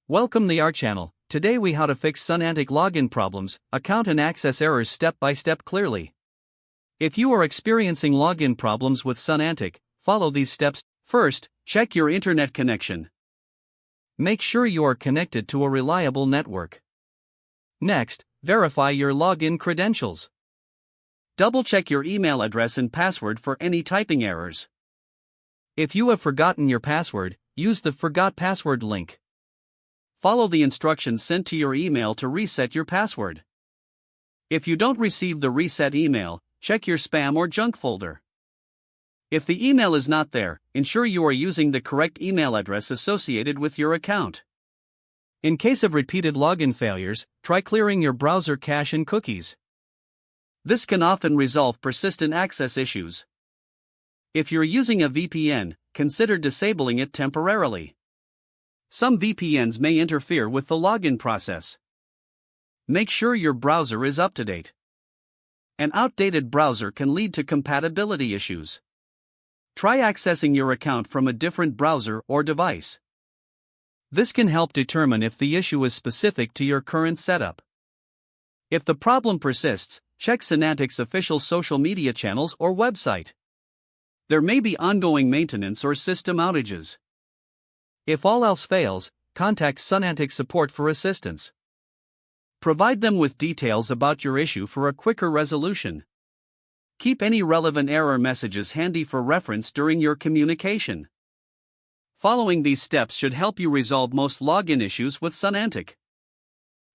Welcome to our channel. Today we how to fix Sonantic login problems, account and access errors step by step clearly. If you are experiencing login problems with Sonantic, follow these steps. First, check your internet connection. Make sure you are connected to a reliable network. Next, verify your login credentials. Double-check your email address and password for any typing errors. If you have forgotten your password, use the Forgot Password link. Follow the instructions sent to your email to reset your password. If you don't receive the reset email, check your spam or junk folder. If the email is not there, ensure you are using the correct email address associated with your account. In case of repeated login failures, try clearing your browser cache and cookies. This can often resolve persistent access issues. If you're using a VPN, consider disabling it temporarily. Some VPNs may interfere with the login process. Make sure your browser is up to date. An outdated browser can lead to compatibility issues. Try accessing your account from a different browser or device. This can help determine if the issue is specific to your current setup. If the problem persists, check Sonantic's official social media channels or website. There may be ongoing maintenance or system outages. If all else fails, contact Sonantic support for assistance. Provide them with details about your issue for a quicker resolution. Keep any relevant error messages handy for reference during your communication. Following these steps should help you resolve most login issues with Sonantic.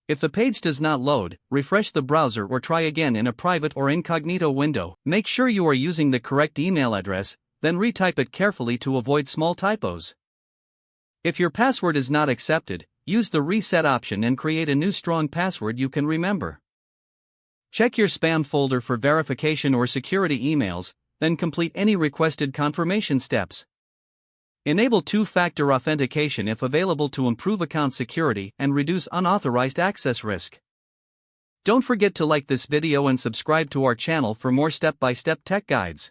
If the page does not load, refresh the browser or try again in a private or incognito window. Make sure you are using the correct email address, then retype it carefully to avoid small typos. If your password is not accepted, use the reset option and create a new strong password you can remember. Check your spam folder for verification or security emails, then complete any requested confirmation steps. Enable two-factor authentication if available to improve account security and reduce unauthorized access risk. Don't forget to like this video and subscribe to our channel for more step-by-step tech guides.